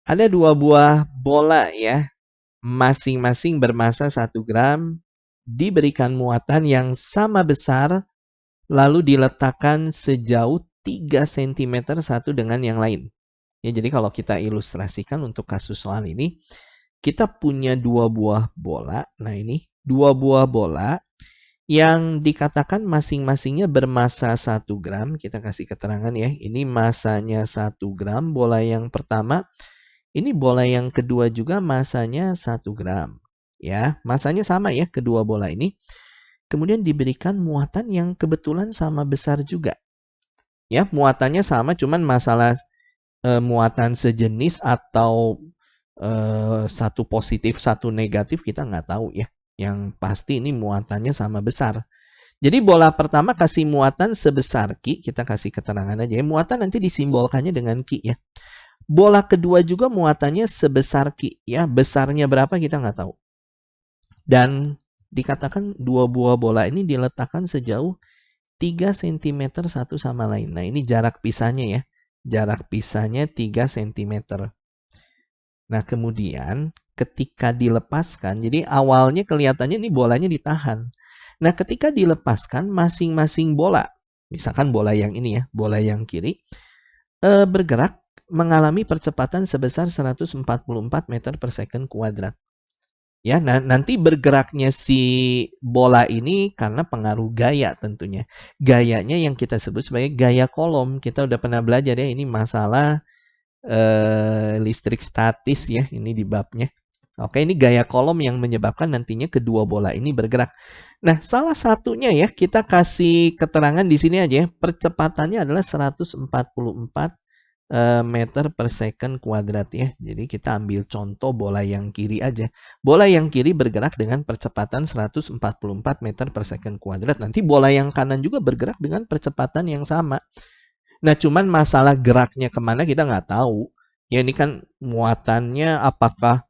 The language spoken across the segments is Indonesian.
Ada dua buah bola ya, masing-masing bermasa 1 gram, diberikan muatan yang sama besar, lalu diletakkan sejauh 3 cm satu dengan yang lain. Ya, jadi kalau kita ilustrasikan untuk kasus soal ini, kita punya dua buah bola. Nah, ini dua buah bola yang dikatakan masing-masingnya bermasa 1 gram. Kita kasih keterangan ya. Ini masanya 1 gram bola yang pertama. Ini bola yang kedua juga masanya 1 gram. Ya, masanya sama ya kedua bola ini. Kemudian diberikan muatan yang kebetulan sama besar juga. Ya, muatannya sama, cuman masalah muatan sejenis atau satu positif, satu negatif kita nggak tahu ya. Yang pasti ini muatannya sama besar. Jadi bola pertama kasih muatan sebesar Q, kita kasih keterangan aja ya. Muatan nanti disimbolkannya dengan Q ya. Bola kedua juga muatannya sebesar Q ya. Besarnya berapa kita nggak tahu. Dan dikatakan dua buah bola ini diletakkan sejauh 3 cm satu sama lain. Nah, ini jarak pisahnya ya. Jarak pisahnya 3 cm. Nah, kemudian ketika dilepaskan, jadi awalnya kelihatannya ini bolanya ditahan. Nah, ketika dilepaskan, masing-masing bola, misalkan bola yang ini ya, bola yang kiri, bergerak mengalami percepatan sebesar 144 meter per second kuadrat. Ya, nah nanti bergeraknya si bola ini karena pengaruh gaya tentunya. Gayanya yang kita sebut sebagai gaya kolom. Kita udah pernah belajar ya, ini masalah listrik statis ya, ini di babnya. Oke, ini gaya kolom yang menyebabkan nantinya kedua bola ini bergerak. Nah, salah satunya ya, kita kasih keterangan di sini aja ya, percepatannya adalah 144 meter per second kuadrat ya. Jadi kita ambil contoh bola yang kiri aja. Bola yang kiri bergerak dengan percepatan 144 meter per second kuadrat. Nanti bola yang kanan juga bergerak dengan percepatan yang sama. Nah, cuman masalah geraknya kemana kita nggak tahu. Ya, ini kan muatannya apakah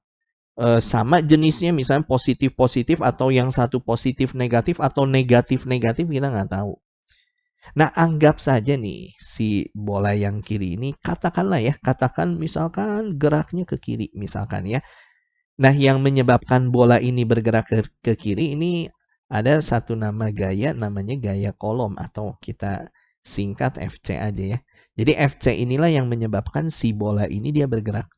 sama jenisnya, misalnya positif-positif atau yang satu positif negatif atau negatif-negatif kita nggak tahu. Nah, anggap saja nih si bola yang kiri ini, katakanlah ya, katakan misalkan geraknya ke kiri misalkan ya. Nah, yang menyebabkan bola ini bergerak ke kiri ini ada satu nama gaya, namanya gaya kolom atau kita singkat FC aja ya. Jadi FC inilah yang menyebabkan si bola ini dia bergerak.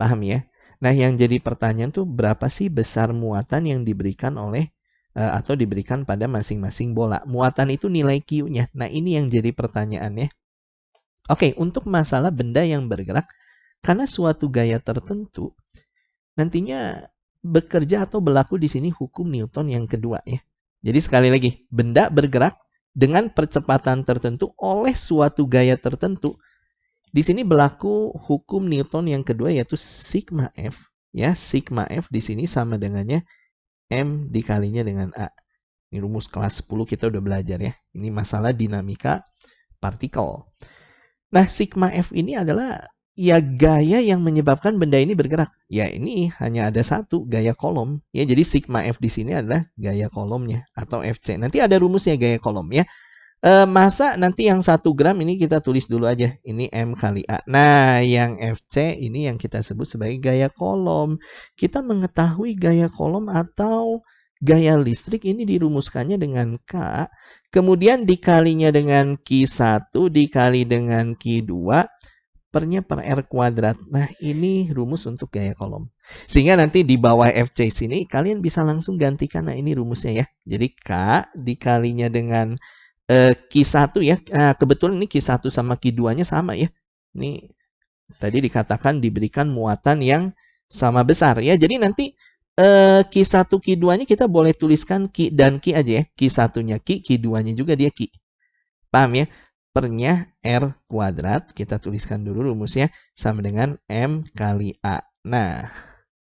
Paham ya? Nah, yang jadi pertanyaan tuh berapa sih besar muatan yang diberikan oleh atau diberikan pada masing-masing bola. Muatan itu nilai Q-nya. Nah, ini yang jadi pertanyaannya. Oke, untuk masalah benda yang bergerak, karena suatu gaya tertentu, nantinya bekerja atau berlaku di sini hukum Newton yang kedua ya. Jadi sekali lagi, benda bergerak dengan percepatan tertentu oleh suatu gaya tertentu. Di sini berlaku hukum Newton yang kedua yaitu sigma F. Ya, sigma F di sini sama dengannya M dikalinya dengan A. Ini rumus kelas 10 kita udah belajar ya. Ini masalah dinamika partikel. Nah, sigma F ini adalah ya gaya yang menyebabkan benda ini bergerak. Ya, ini hanya ada satu, gaya kolom. Ya, jadi sigma F di sini adalah gaya kolomnya atau FC. Nanti ada rumusnya gaya kolom ya. Masa nanti yang 1 gram ini kita tulis dulu aja. Ini M kali A. Nah, yang FC ini yang kita sebut sebagai gaya kolom. Kita mengetahui gaya kolom atau gaya listrik ini dirumuskannya dengan K. Kemudian dikalinya dengan Q1 dikali dengan Q2 pernya per R kuadrat. Nah, ini rumus untuk gaya kolom. Sehingga nanti di bawah FC sini kalian bisa langsung gantikan. Nah, ini rumusnya ya. Jadi K dikalinya dengan Q1 ya, kebetulan ini Q1 sama Q2-nya sama ya. Ini tadi dikatakan diberikan muatan yang sama besar ya. Jadi nanti Q1, Q2-nya kita boleh tuliskan Q dan Q aja ya. Q1-nya Q, Q2-nya juga dia Q. Paham ya? Pernya R kuadrat, kita tuliskan dulu rumusnya sama dengan M kali A. Nah,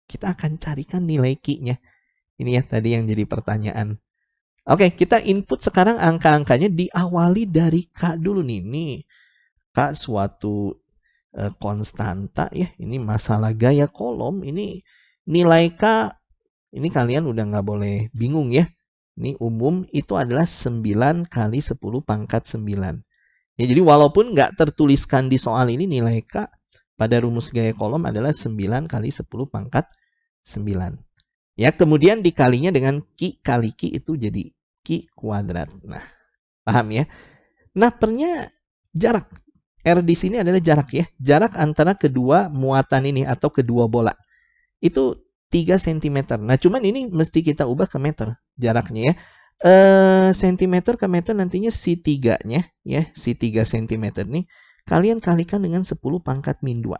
kita akan carikan nilai Q-nya. Ini ya tadi yang jadi pertanyaan. Oke, kita input sekarang angka-angkanya diawali dari K dulu nih. Ini K suatu konstanta ya. Ini masalah gaya kolom. Ini nilai K, ini kalian udah nggak boleh bingung ya. Ini umum itu adalah 9 kali 10 pangkat 9. Ya, jadi walaupun nggak tertuliskan di soal ini nilai K, pada rumus gaya kolom adalah 9 kali 10 pangkat 9. Ya, kemudian dikalinya dengan Q kali Q itu jadi Q kuadrat. Nah, paham ya? Nah, pernya jarak. R di sini adalah jarak ya. Jarak antara kedua muatan ini atau kedua bola. Itu 3 cm. Nah, cuman ini mesti kita ubah ke meter jaraknya ya. Cm ke meter nantinya si 3-nya ya, si 3 cm nih kalian kalikan dengan 10 pangkat min 2.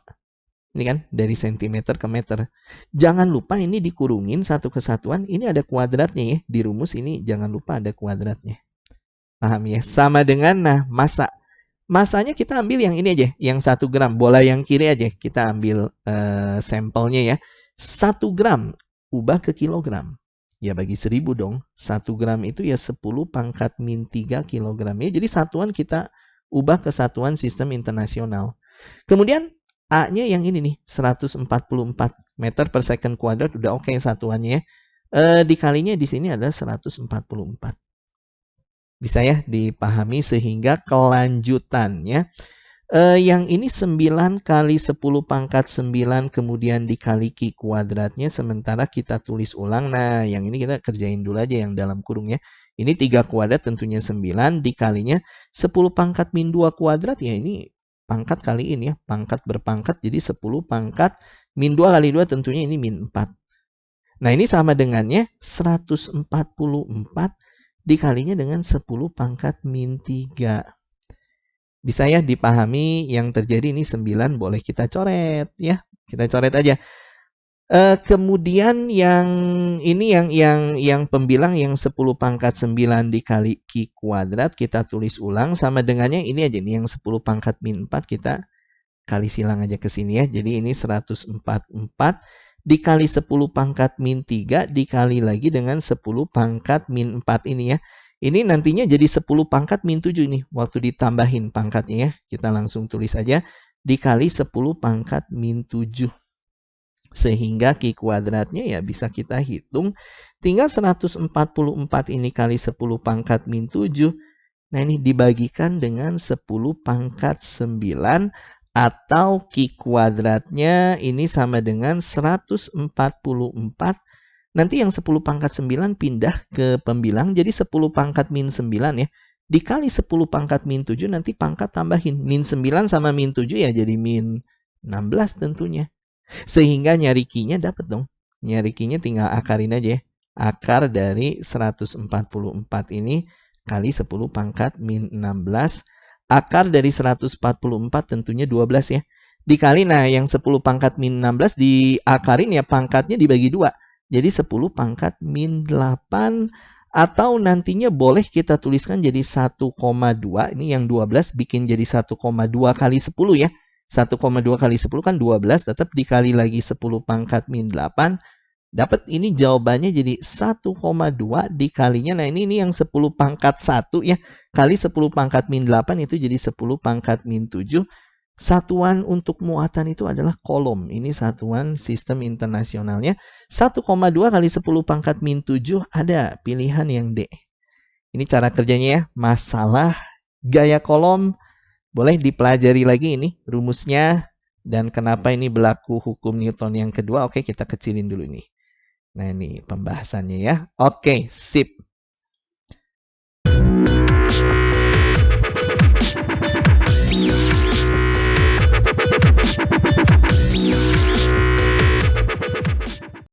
Ini kan dari cm ke meter. Jangan lupa ini dikurungin satu kesatuan, ini ada kuadratnya ya. Di rumus ini jangan lupa ada kuadratnya. Paham ya? Sama dengan nah massa. Massanya kita ambil yang ini aja, yang 1 gram. Bola yang kiri aja kita ambil sampelnya ya. 1 gram ubah ke kilogram. Ya bagi 1000 dong. 1 gram itu ya 10 pangkat min 3 kilogram ya. Jadi satuan kita ubah ke satuan sistem internasional. Kemudian A-nya yang ini nih, 144 meter per second kuadrat udah oke satuannya ya. Dikalinya di sini adalah 144. Bisa ya dipahami sehingga kelanjutannya yang ini 9 kali 10 pangkat 9 kemudian dikali Q kuadratnya sementara kita tulis ulang. Nah yang ini kita kerjain dulu aja yang dalam kurung ya. Ini 3 kuadrat tentunya 9 dikalinya 10 pangkat min 2 kuadrat ya ini pangkat kali ini ya. Pangkat berpangkat jadi 10 pangkat min 2 kali 2 tentunya ini min 4. Nah ini sama dengannya 144 dikalinya dengan 10 pangkat min 3. Bisa ya dipahami yang terjadi ini 9 boleh kita coret ya. Kita coret aja. Kemudian yang ini yang pembilang yang 10 pangkat 9 dikali Q kuadrat kita tulis ulang sama dengannya ini aja nih yang 10 pangkat min 4 kita kali silang aja ke sini ya. Jadi ini 144 dikali 10 pangkat min 3 dikali lagi dengan 10 pangkat min 4 ini ya. Ini nantinya jadi 10 pangkat min 7 ini. Waktu ditambahin pangkatnya ya. Kita langsung tulis aja. Dikali 10 pangkat min 7. Sehingga Q kuadratnya ya bisa kita hitung. Tinggal 144 ini kali 10 pangkat min 7. Nah ini dibagikan dengan 10 pangkat 9. Atau Q kuadratnya ini sama dengan 144. Nanti yang 10 pangkat 9 pindah ke pembilang. Jadi 10 pangkat min 9 ya. Dikali 10 pangkat min 7 nanti pangkat tambahin. Min 9 sama min 7 ya jadi min 16 tentunya. Sehingga nyari Q-nya dapat dong. Nyari Q-nya tinggal akarin aja ya. Akar dari 144 ini kali 10 pangkat min 16. Akar dari 144 tentunya 12 ya. Dikali, nah yang 10 pangkat min 16 diakarin ya pangkatnya dibagi 2. Jadi 10 pangkat min 8. Atau nantinya boleh kita tuliskan jadi 1,2. Ini yang 12 bikin jadi 1,2 kali 10 ya. 1,2 kali 10 kan 12. Tetap dikali lagi 10 pangkat min 8. Dapat ini jawabannya jadi 1,2 dikalinya. Nah ini yang 10 pangkat 1 ya. Kali 10 pangkat min 8 itu jadi 10 pangkat min 7. Satuan untuk muatan itu adalah kolom. Ini satuan sistem internasionalnya. 1,2 kali 10 pangkat min 7 ada pilihan yang D. Ini cara kerjanya ya. Masalah gaya kolom. Boleh dipelajari lagi ini rumusnya. Dan kenapa ini berlaku hukum Newton yang kedua. Oke kita kecilin dulu ini. Nah ini pembahasannya ya. Oke sip.